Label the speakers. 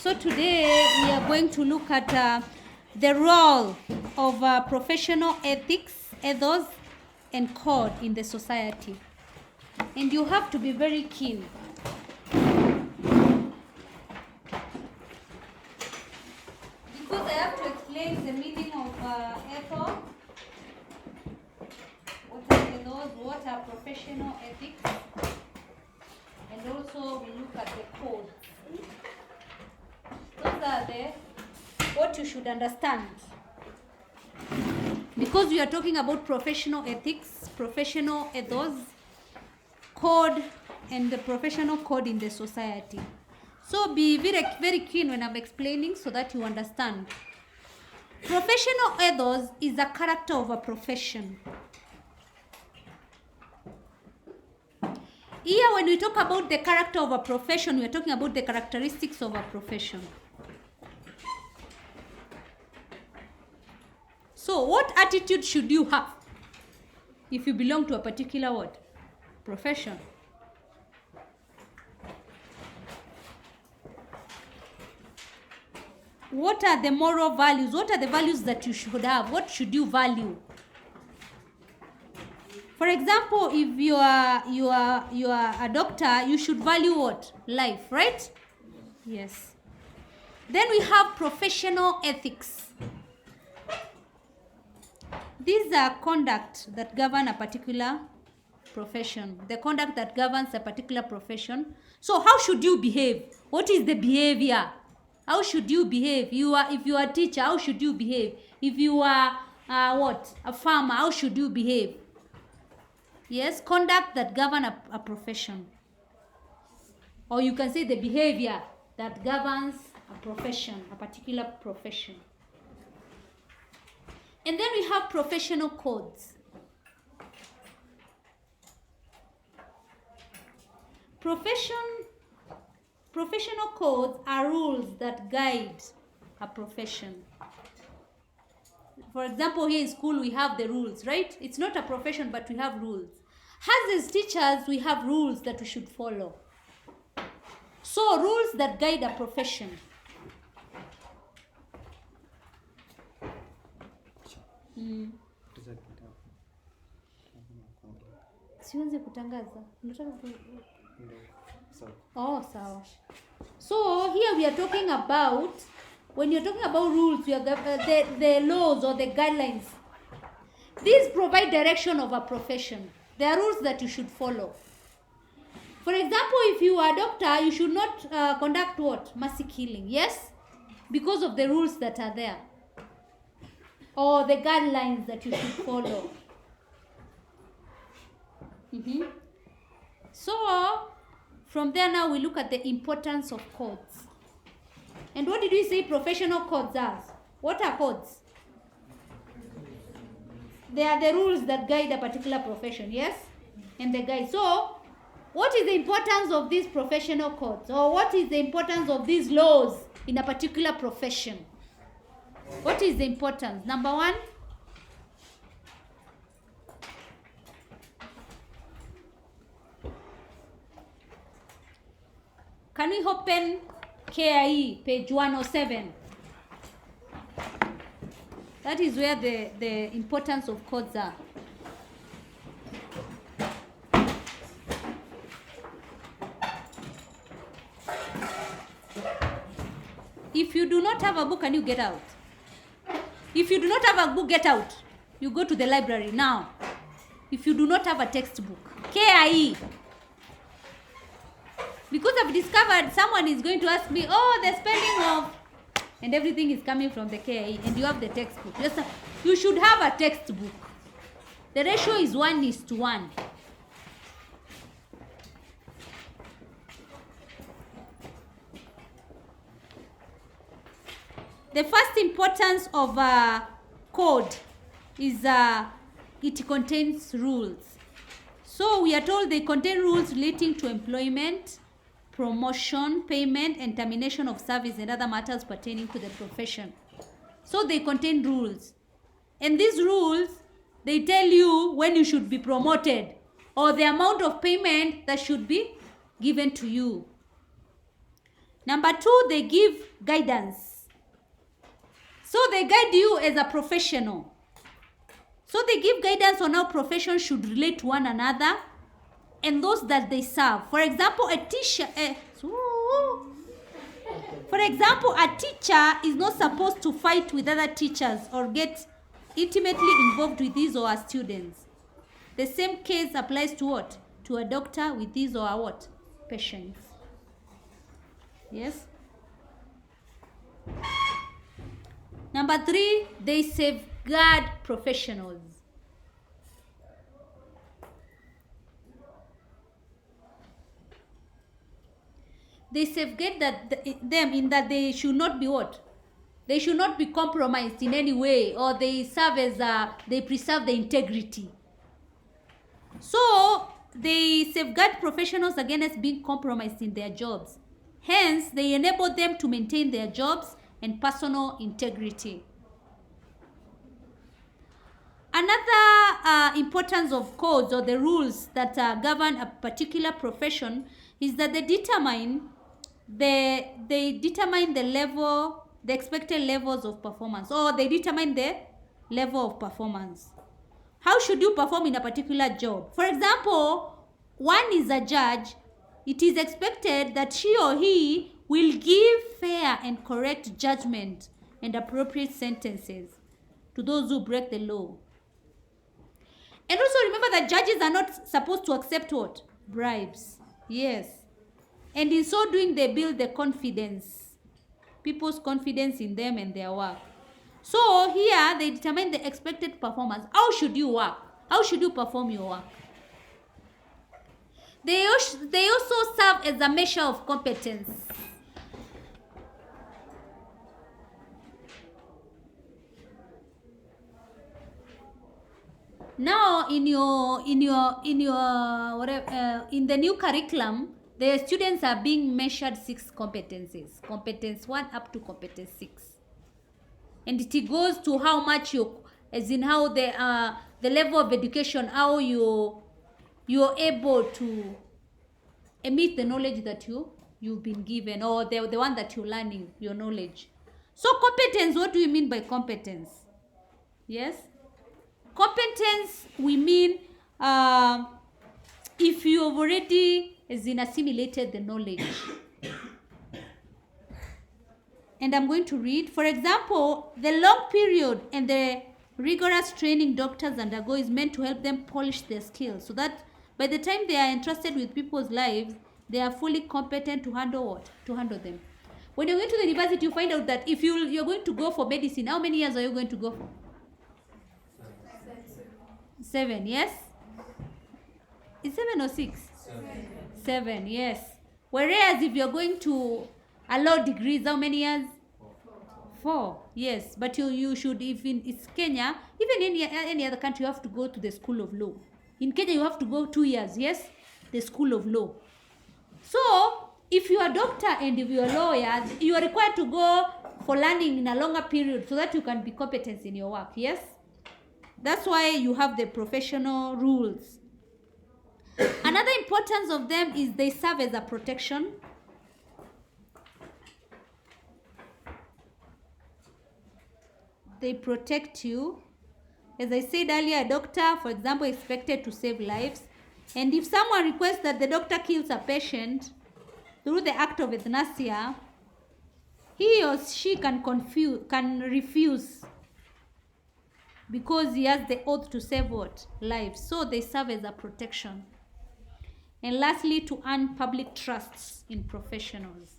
Speaker 1: So today we are going to look at the role of professional ethics, ethos, and code in the society. And you have to be very keen. Because I have to explain the meaning of ethos, what are ethos, what are professional ethics, and also we look at the code. Those are what you should understand. Because we are talking about professional ethics, professional ethos, code, and the professional code in the society. So be very, very keen when I'm explaining so that you understand. Professional ethos is a character of a profession. Here, when we talk about the character of a profession, we are talking about the characteristics of a profession. So, what attitude should you have if you belong to a particular profession? What are the moral values? What are the values that you should have? What should you value? For example, if you are a doctor, you should value what? Life, right? Yes. Then we have professional ethics. These are conduct that govern a particular profession. The conduct that governs a particular profession. So how should you behave? What is the behavior? How should you behave? If you are a teacher, how should you behave? If you are a farmer, how should you behave? Yes, conduct that govern a profession. Or you can say the behavior that governs a profession, a particular profession. And then we have professional codes. Professional codes are rules that guide a profession. For example, here in school we have the rules, right? It's not a profession, but we have rules. As teachers, we have rules that we should follow. So, rules that guide a profession. Siwezi kutangaza. Oh, sawa. So here we are talking about, when you're talking about rules, we are the laws or the guidelines. These provide direction of a profession. There are rules that you should follow. For example, if you are a doctor, you should not conduct what? Mercy killing. Yes? Because of the rules that are there. Or the guidelines that you should follow. So, from there now we look at the importance of codes. And what did we say professional codes are? What are codes? They are the rules that guide a particular profession, yes? And the guide. So, what is the importance of these professional codes? Or what is the importance of these laws in a particular profession? What is the importance? Number one, can we open C.R.E, page 107? That is where the importance of codes are. If you do not have a book, can you get out? If you do not have a book, get out. You go to the library now. If you do not have a textbook, C.R.E. Because I've discovered someone is going to ask me, oh, the spelling of, and everything is coming from the C.R.E. and you have the textbook. Yes, you should have a textbook. The ratio is 1:1. The first importance of a code is it contains rules. So we are told they contain rules relating to employment, promotion, payment, and termination of service and other matters pertaining to the profession. So they contain rules. And these rules, they tell you when you should be promoted or the amount of payment that should be given to you. Number 2, they give guidance. So they guide you as a professional. So they give guidance on how professions should relate to one another and those that they serve. For example, a teacher is not supposed to fight with other teachers or get intimately involved with his or her students. The same case applies to what? To a doctor with his or her what? Patients. Yes? Number 3, they safeguard professionals. They safeguard them in that they should not be what? They should not be compromised in any way, or they serve as they preserve the integrity. So they safeguard professionals against being compromised in their jobs. Hence, they enable them to maintain their jobs and personal integrity. Another importance of codes or the rules that govern a particular profession is that they determine the expected levels of performance, or they determine the level of performance. How should you perform in a particular job? For example, one is a judge. It is expected that she or he will give fair and correct judgment and appropriate sentences to those who break the law. And also remember that judges are not supposed to accept what? Bribes. Yes. And in so doing, they build the confidence. People's confidence in them and their work. So here, they determine the expected performance. How should you work? How should you perform your work? They also serve as a measure of competence. Now, in the new curriculum, the students are being measured 6 competencies. Competence 1 up to competence 6. And it goes to how much how the level of education, how you're able to emit the knowledge that you've been given, or the one that you're learning, your knowledge. So competence, what do you mean by competence? Yes? Competence, we mean if you have already assimilated the knowledge. And I'm going to read. For example, the long period and the rigorous training doctors undergo is meant to help them polish their skills, so that by the time they are entrusted with people's lives, they are fully competent to handle what? To handle them. When you go to the university, you find out that if you're going to go for medicine, how many years are you going to go for? 7, yes? Is 7 or 6? 7, yes. Whereas if you're going to allow degrees, how many years? 4, yes. But you should, if it's Kenya, even in any other country, you have to go to the school of law. In Kenya, you have to go 2 years, yes? The school of law. So, if you are a doctor and if you are a lawyer, you are required to go for learning in a longer period so that you can be competent in your work, yes? That's why you have the professional rules. Another importance of them is they serve as a protection. They protect you. As I said earlier, a doctor, for example, is expected to save lives. And if someone requests that the doctor kills a patient through the act of euthanasia, he or she can refuse, because he has the oath to save what? Lives. So they serve as a protection. And lastly, to earn public trusts in professionals.